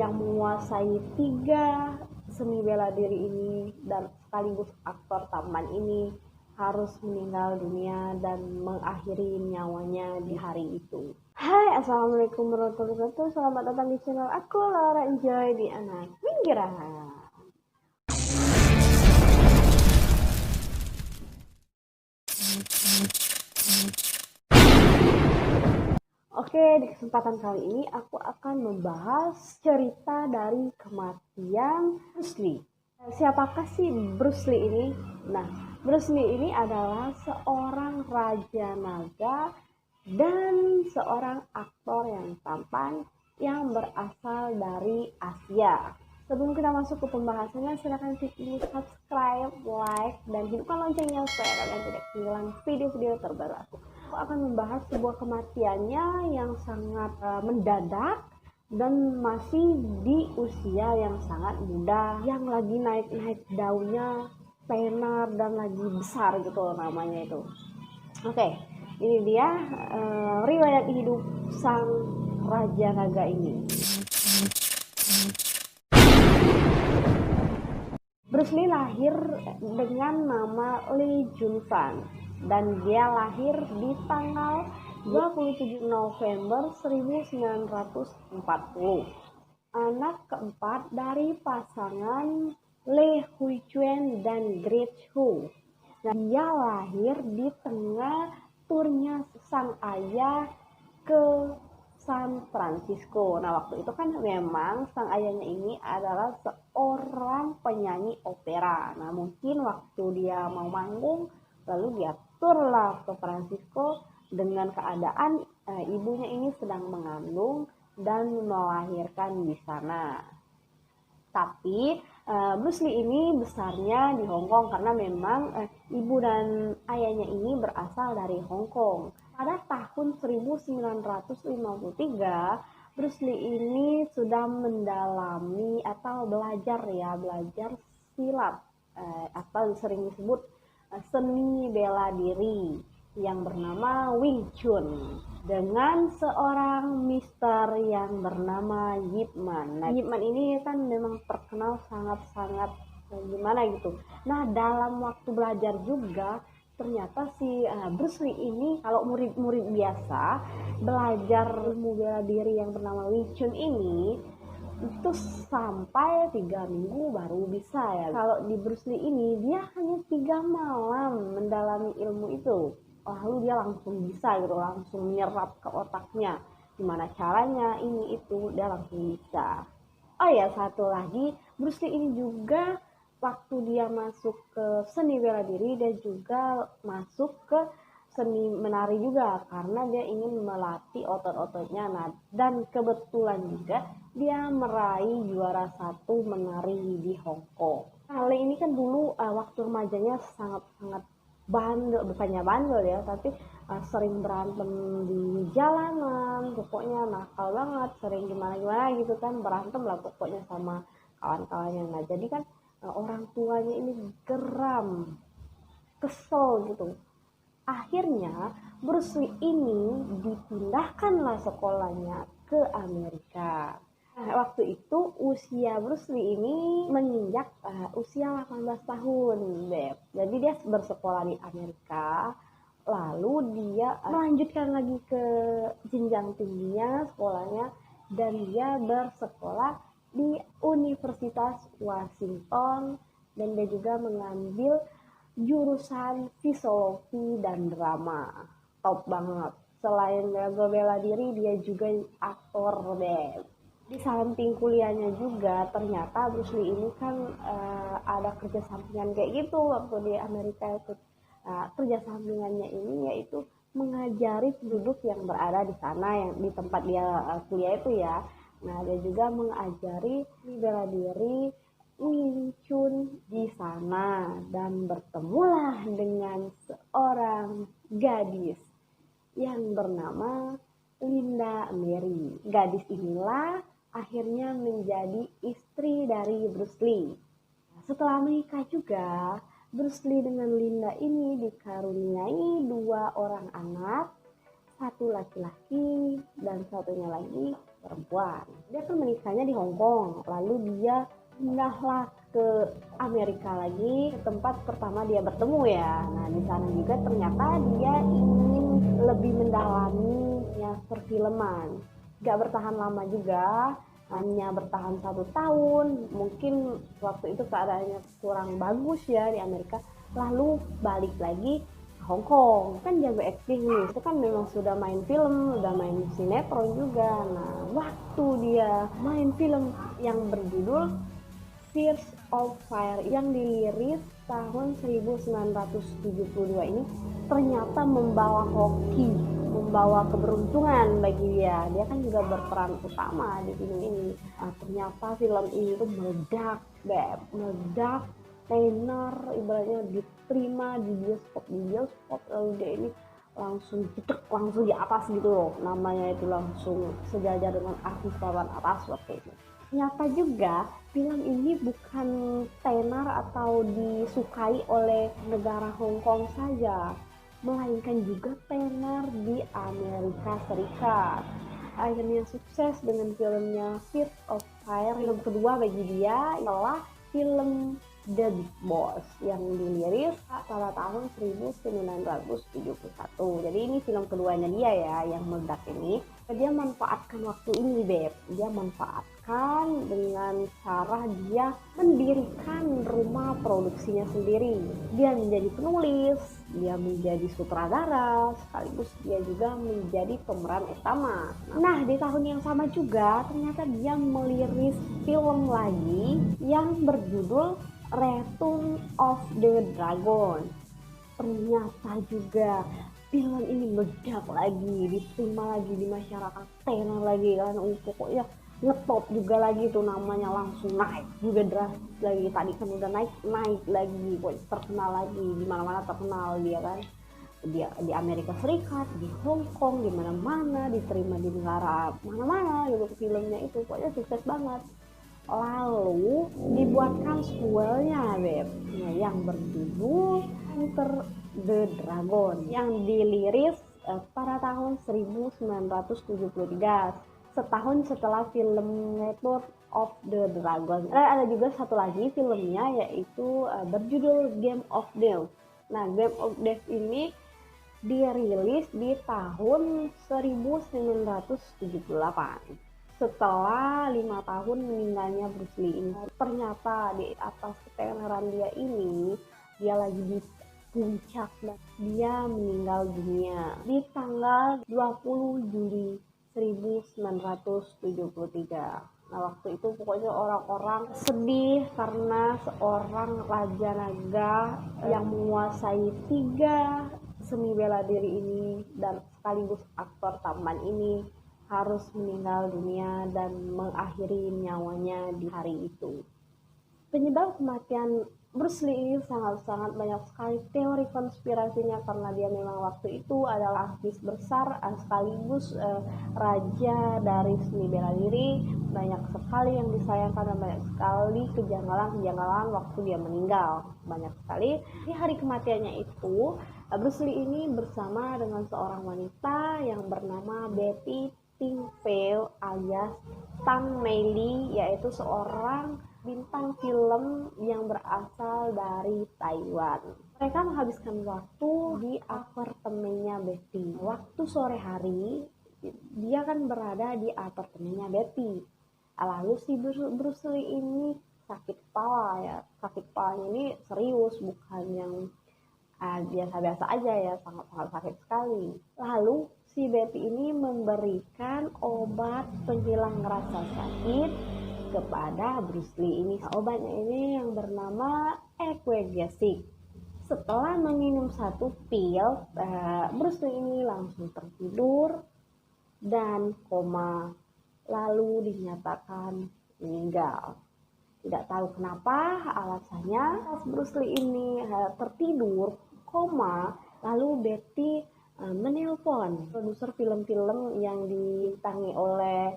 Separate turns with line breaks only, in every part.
yang menguasai 3 seni bela diri ini dan sekaligus aktor tampan ini harus meninggal dunia dan mengakhiri nyawanya di hari itu. Hai, assalamualaikum warahmatullahi wabarakatuh. Selamat datang di channel aku, Laura Enjoy di Anak Pinggiran. Oke, di kesempatan kali ini aku akan membahas cerita dari kematian Bruce Lee. Siapakah sih Bruce Lee ini? Nah, Bruce Lee ini adalah seorang raja naga dan seorang aktor yang tampan yang berasal dari Asia. Sebelum kita masuk ke pembahasannya, silahkan klik ini subscribe, like, dan hidupkan loncengnya supaya kalian tidak ketinggalan video-video terbaru aku. Aku akan membahas sebuah kematiannya yang sangat mendadak dan masih di usia yang sangat muda, yang lagi naik-naik daunnya, tenar dan lagi besar gitu namanya itu. Oke, ini dia riwayat hidup sang raja naga ini. Bruce Lee lahir dengan nama Lee Junfan dan dia lahir di tanggal 27 November 1940. Anak keempat dari pasangan Lee Huichuan dan Grace Hu. Nah, dia lahir di tengah turnya sang ayah ke San Francisco. Nah, waktu itu kan memang sang ayahnya ini adalah seorang penyanyi opera. Nah, mungkin waktu dia mau manggung, lalu dia turlah ke Francisco dengan keadaan ibunya ini sedang mengandung dan melahirkan di sana. Tapi Bruce Lee ini besarnya di Hong Kong karena memang ibu dan ayahnya ini berasal dari Hong Kong. Pada tahun 1953, Bruce Lee ini sudah mendalami atau belajar silat atau sering disebut seni bela diri yang bernama Wing Chun dengan seorang mister yang bernama Yip Man. Nah, Yip Man ini kan memang terkenal sangat-sangat gimana gitu. Nah, dalam waktu belajar juga ternyata si Bruce Lee ini kalau murid-murid biasa belajar ilmu bela diri yang bernama Wing Chun ini itu sampai 3 minggu baru bisa ya. Kalau di Bruce Lee ini dia hanya 3 malam mendalami ilmu itu, lalu dia langsung bisa gitu, langsung menyerap ke otaknya. Gimana caranya ini itu dia langsung bisa. Oh ya, satu lagi, Bruce Lee ini juga waktu dia masuk ke seni bela diri dan juga masuk ke seni menari juga karena dia ingin melatih otot-ototnya. Nah, dan kebetulan juga dia meraih juara 1 menari di Hong Kong. Nah, Lee ini kan dulu waktu remajanya sangat-sangat bandel, bukannya bandel ya, tapi sering berantem di jalanan, pokoknya nakal banget, sering gimana-gimana gitu kan, berantem lah pokoknya sama kawan-kawannya. Nah, jadi kan orang tuanya ini geram, kesel gitu. Akhirnya Bruce Lee ini dipindahkanlah sekolahnya ke Amerika. Nah, waktu itu usia Bruce Lee ini menginjak usia 18 tahun, Beb. Jadi dia bersekolah di Amerika, lalu dia melanjutkan lagi ke jenjang tingginya sekolahnya dan dia bersekolah di Universitas Washington dan dia juga mengambil jurusan psikologi dan drama. Top banget. Selain jago bela diri, dia juga aktor deh. Di samping kuliahnya juga ternyata Bruce Lee ini kan ada kerja sampingan kayak gitu waktu di Amerika itu. Kerja sampingannya ini yaitu mengajari penduduk yang berada di sana, yang di tempat dia kuliah itu ya. Nah, dia juga mengajari bela diri Wing Chun di sana dan bertemulah dengan seorang gadis yang bernama Linda Mary. Gadis inilah akhirnya menjadi istri dari Bruce Lee. Setelah menikah juga, Bruce Lee dengan Linda ini dikaruniai 2 orang anak, 1 laki-laki dan 1-nya lagi perempuan. Dia kan menikahnya di Hong Kong, lalu dia pindahlah ke Amerika lagi, ke tempat pertama dia bertemu ya. Nah di sana juga ternyata dia ingin lebih mendalami ya perfilman. Gak bertahan lama juga, hanya bertahan 1 tahun. Mungkin waktu itu keadaannya kurang bagus ya di Amerika. Lalu balik lagi ke Hong Kong. Kan jago acting nih. Itu kan memang sudah main film, udah main sinetron juga. Nah waktu dia main film yang berjudul Fierce of Fire yang diliris tahun 1972 ini ternyata membawa hoki, membawa keberuntungan bagi dia. Dia kan juga berperan utama di film ini. Ternyata film ini tuh meledak, meledak, tenar, ibaratnya diterima di bioskop, lalu dia ini langsung jedek, langsung di atas gitu loh. Namanya itu langsung sejajar dengan artis papan atas waktu itu. Nyata juga film ini bukan tenar atau disukai oleh negara Hong Kong saja, melainkan juga tenar di Amerika Serikat. Akhirnya sukses dengan filmnya Fierce of Fire. Film kedua bagi dia adalah film The Big Boss yang diliris pada tahun 1971. Jadi ini film keduanya dia ya yang meledak ini. Dia manfaatkan waktu ini, Beb. Dia manfaatkan dengan cara dia mendirikan rumah produksinya sendiri. Dia menjadi penulis, dia menjadi sutradara, sekaligus dia juga menjadi pemeran utama. Nah, di tahun yang sama juga ternyata dia meliris film lagi yang berjudul Return of the Dragon. Ternyata juga film ini meledak lagi, diterima lagi di masyarakat, tenar lagi kan, pokoknya ngetop juga lagi tuh, namanya langsung naik juga drastis lagi. Tadi kan udah naik lagi, terkenal lagi, di mana-mana terkenal dia kan. Dia di Amerika Serikat, di Hong Kong, di mana-mana, diterima di negara mana-mana gitu filmnya itu, pokoknya sukses banget. Lalu dibuatkan sequelnya, Beb, yang berjudul Enter the Dragon yang diliris pada tahun 1973, setahun setelah film Return of the Dragon. Ada juga satu lagi filmnya, yaitu berjudul Game of Death. Nah, Game of Death ini dirilis di tahun 1978. Setelah 5 tahun meninggalnya Bruce Lee ini. Ternyata di atas ketenaran dia ini, dia lagi di puncak dan dia meninggal dunia di tanggal 20 Juli 1973. Nah waktu itu pokoknya orang-orang sedih karena seorang raja naga yang menguasai 3 seni bela diri ini dan sekaligus aktor tampan ini harus meninggal dunia dan mengakhiri nyawanya di hari itu. Penyebab kematian Bruce Lee ini sangat-sangat banyak sekali teori konspirasinya, karena dia memang waktu itu adalah artis besar sekaligus raja dari seni bela diri. Banyak sekali yang disayangkan dan banyak sekali kejanggalan-kejanggalan waktu dia meninggal. Banyak sekali. Di hari kematiannya itu, Bruce Lee ini bersama dengan seorang wanita yang bernama Betty Ting Pei alias Tang Mei Li, yaitu seorang bintang film yang berasal dari Taiwan. Mereka menghabiskan waktu di apartemennya Betty. Waktu sore hari, dia kan berada di apartemennya Betty. Lalu si Bruce Lee ini sakit kepala ya. Sakit kepalanya ini serius, bukan yang biasa-biasa aja ya, sangat-sangat sakit sekali. Lalu si Betty ini memberikan obat penghilang rasa sakit kepada Bruce Lee ini. Obatnya ini yang bernama Equagesic. Setelah meminum 1 pil, Bruce Lee ini langsung tertidur dan koma, lalu dinyatakan meninggal. Tidak tahu kenapa alasannya. Bruce Lee ini tertidur, koma, lalu Betty menelpon produser film-film yang dibintangi oleh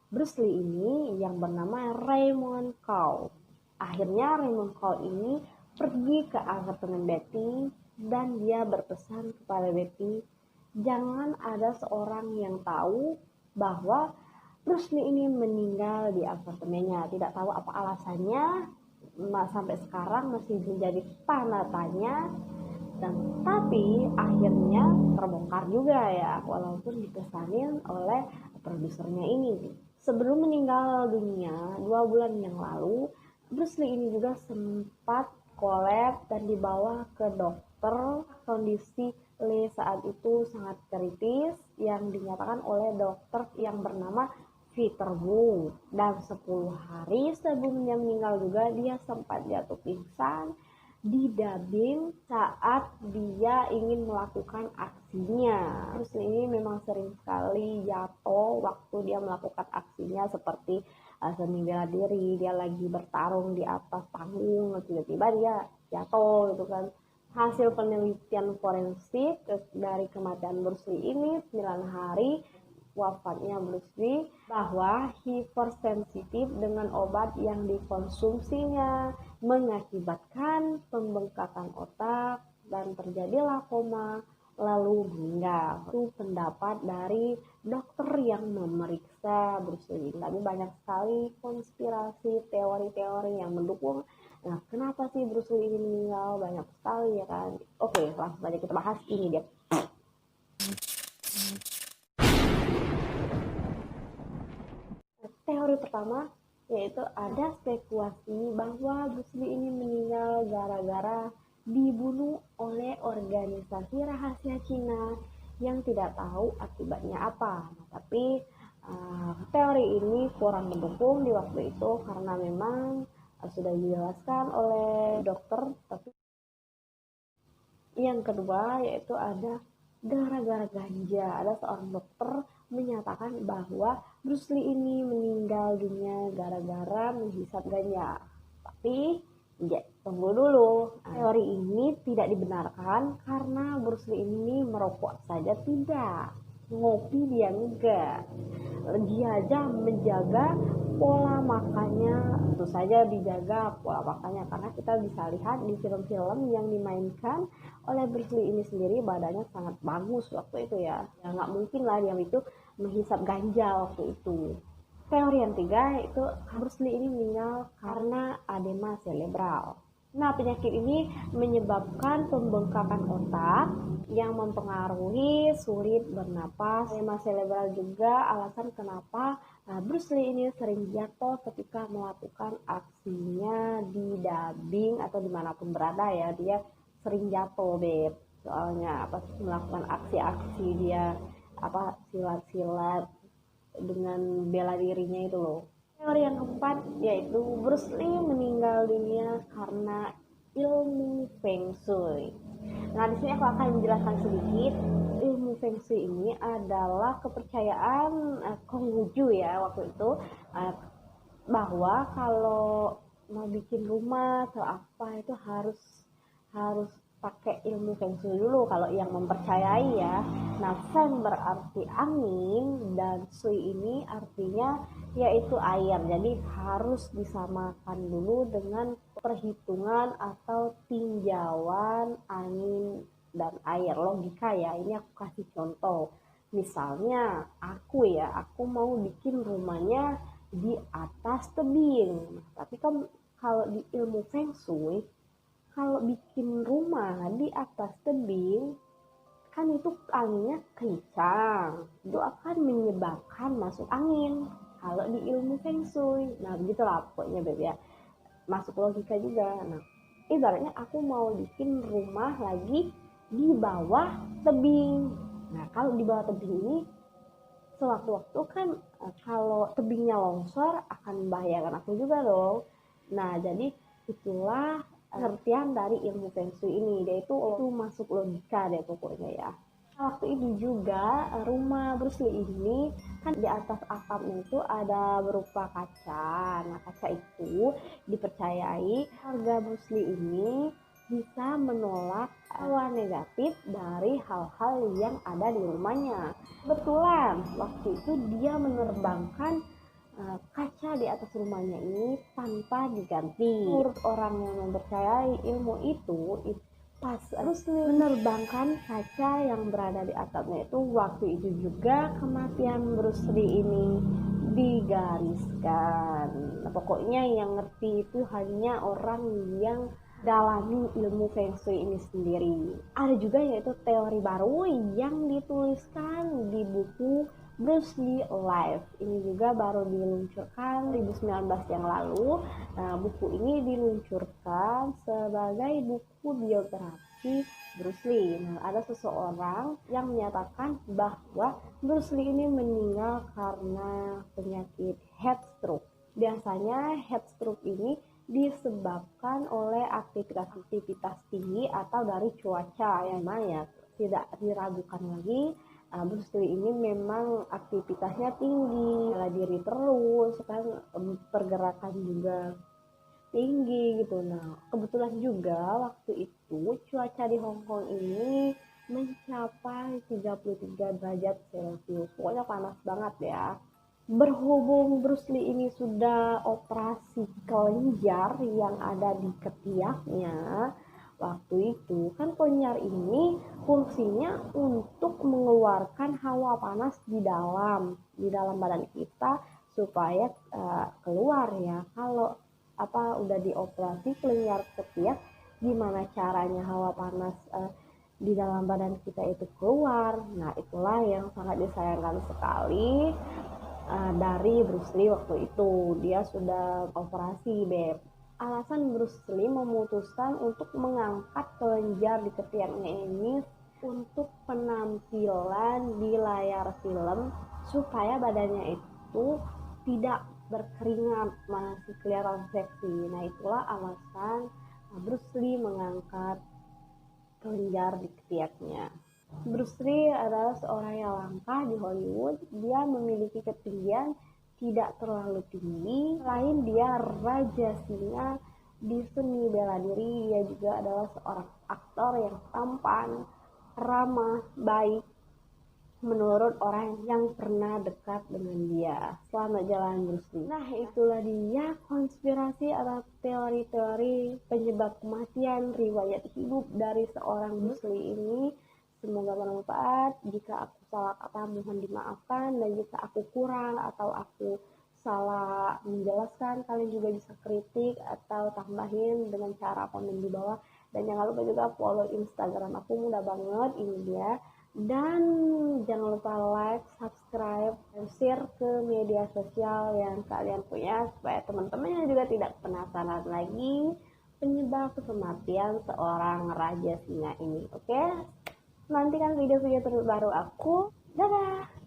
Bruce Lee ini yang bernama Raymond Chow. Akhirnya Raymond Chow ini pergi ke apartemen Betty dan dia berpesan kepada Betty, jangan ada seorang yang tahu bahwa Bruce Lee ini meninggal di apartemennya. Tidak tahu apa alasannya, sampai sekarang masih menjadi tanda tanya. Dan tapi akhirnya terbongkar juga ya, walaupun dikesanin oleh produsernya ini. Sebelum meninggal dunia 2 bulan yang lalu, Bruce Lee ini juga sempat kolab dan dibawa ke dokter. Kondisi Lee saat itu sangat kritis yang dinyatakan oleh dokter yang bernama Peter Wu. Dan 10 hari sebelumnya meninggal juga dia sempat jatuh pingsan di dubbing saat dia ingin melakukan aksinya. Terus ini memang sering sekali jatuh waktu dia melakukan aksinya, seperti seni bela diri, dia lagi bertarung di atas panggung, tiba-tiba dia jatuh gitu kan. Hasil penelitian forensik dari kematian Bruce Lee ini 9 hari wafatnya Bruce Lee, bahwa hipersensitif dengan obat yang dikonsumsinya mengakibatkan pembengkakan otak dan terjadilah koma lalu meninggal. Itu pendapat dari dokter yang memeriksa Bruce Lee. Tapi banyak sekali konspirasi, teori-teori yang mendukung. Nah, kenapa sih Bruce Lee ini meninggal? Banyak sekali ya kan. Oke, langsung saja kita bahas ini dia. Teori pertama yaitu ada spekulasi bahwa Bruce Lee ini meninggal gara-gara dibunuh oleh organisasi rahasia Cina yang tidak tahu akibatnya apa. Tapi teori ini kurang mendukung di waktu itu karena memang sudah dijelaskan oleh dokter. Tapi yang kedua yaitu ada gara-gara ganja. Ada seorang dokter menyatakan bahwa Bruce Lee ini meninggal dunia gara-gara menghisap ganja. Tapi ya, tunggu dulu. Teori ini tidak dibenarkan karena Bruce Lee ini merokok saja tidak, ngopi dia enggak. Dia aja menjaga pola makannya, tentu saja dijaga pola makannya karena kita bisa lihat di film-film yang dimainkan oleh Bruce Lee ini sendiri badannya sangat bagus waktu itu ya. Ya nggak mungkin lah dia itu menghisap ganja waktu itu. Teori yang tiga itu Bruce Lee ini meninggal karena edema cerebral. Nah, penyakit ini menyebabkan pembengkakan otak yang mempengaruhi sulit bernapas. Edema cerebral juga alasan kenapa Bruce Lee ini sering jatuh ketika melakukan aksinya di dubbing atau dimanapun berada ya. Dia sering jatuh, beb. Soalnya melakukan aksi-aksi dia silat-silat dengan bela dirinya itu loh. Teori yang keempat yaitu Bruce Lee meninggal dunia karena ilmu Feng Shui. Nah, di sini aku akan menjelaskan sedikit. Ilmu Feng Shui ini adalah kepercayaan Konghucu ya waktu itu, bahwa kalau mau bikin rumah atau apa itu harus pakai ilmu Feng Shui dulu kalau yang mempercayai ya. Nah, Feng berarti angin dan Shui ini artinya yaitu air. Jadi harus disamakan dulu dengan perhitungan atau tinjauan angin dan air. Logika ya, ini aku kasih contoh. Misalnya aku mau bikin rumahnya di atas tebing. Tapi kan kalau di ilmu Feng Shui, kalau bikin rumah di atas tebing kan itu anginnya kencang, itu akan menyebabkan masuk angin kalau di ilmu Feng Shui. Nah, begitulah pokoknya beb ya, masuk logika juga. Nah, ibaratnya aku mau bikin rumah lagi di bawah tebing. Nah, kalau di bawah tebing ini sewaktu-waktu kan kalau tebingnya longsor akan membahayakan aku juga dong. Nah, jadi itulah pengertian dari ilmu Feng Shui ini, yaitu masuk logika deh pokoknya ya. Waktu itu juga rumah Bruce Lee ini kan di atas atapnya itu ada berupa kaca. Nah, kaca itu dipercayai harga Bruce Lee ini bisa menolak hawa negatif dari hal-hal yang ada di rumahnya. Kebetulan waktu itu dia menerbangkan kaca di atas rumahnya ini tanpa diganti. Menurut orang yang mempercayai ilmu itu, pas Bruce Lee menerbangkan kaca yang berada di atapnya itu, waktu itu juga kematian Bruce Lee ini digariskan. Nah, pokoknya yang ngerti itu hanya orang yang dalami ilmu Feng Shui ini sendiri. Ada juga yaitu teori baru yang dituliskan di buku Bruce Lee Life. Ini juga baru diluncurkan 2019 yang lalu. Nah, buku ini diluncurkan sebagai buku biografi Bruce Lee. Nah, ada seseorang yang menyatakan bahwa Bruce Lee ini meninggal karena penyakit heat stroke. Biasanya heat stroke ini disebabkan oleh aktivitas tinggi atau dari cuaca yang mana tidak diragukan lagi. Bruce Lee ini memang aktivitasnya tinggi, bela diri terus kan, pergerakan juga tinggi gitu. Nah, kebetulan juga waktu itu cuaca di Hong Kong ini mencapai 33 derajat Celcius. Pokoknya panas banget ya. Berhubung Bruce Lee ini sudah operasi kelenjar yang ada di ketiaknya, waktu itu kan kelenjar ini fungsinya untuk mengeluarkan hawa panas di dalam badan kita supaya keluar ya. Kalau udah dioperasi kelenjar ketiak, gimana caranya hawa panas di dalam badan kita itu keluar? Nah, itulah yang sangat disayangkan sekali dari Bruce Lee waktu itu. Dia sudah operasi, Beb. Alasan Bruce Lee memutuskan untuk mengangkat kelenjar di ketiaknya ini untuk penampilan di layar film supaya badannya itu tidak berkeringat, masih kelihatan seksi. Nah, itulah alasan Bruce Lee mengangkat kelenjar di ketiaknya. Bruce Lee adalah seorang yang langka di Hollywood. Dia memiliki ketinggian tidak terlalu tinggi. Selain dia raja singa di seni bela diri, dia juga adalah seorang aktor yang tampan, ramah, baik menurut orang yang pernah dekat dengan dia. Selamat jalan Bruce Lee. Nah, itulah dia konspirasi atau teori-teori penyebab kematian riwayat hidup dari seorang Bruce Lee ini. Semoga bermanfaat. Jika aku salah kata mohon dimaafkan, dan jika aku kurang atau aku salah menjelaskan, kalian juga bisa kritik atau tambahin dengan cara komen di bawah. Dan jangan lupa juga follow Instagram aku, mudah banget ini dia. Dan jangan lupa like, subscribe, dan share ke media sosial yang kalian punya supaya teman-temannya juga tidak penasaran lagi penyebab kematian seorang raja singa ini. Oke? Nantikan video-video terbaru aku. Dadah!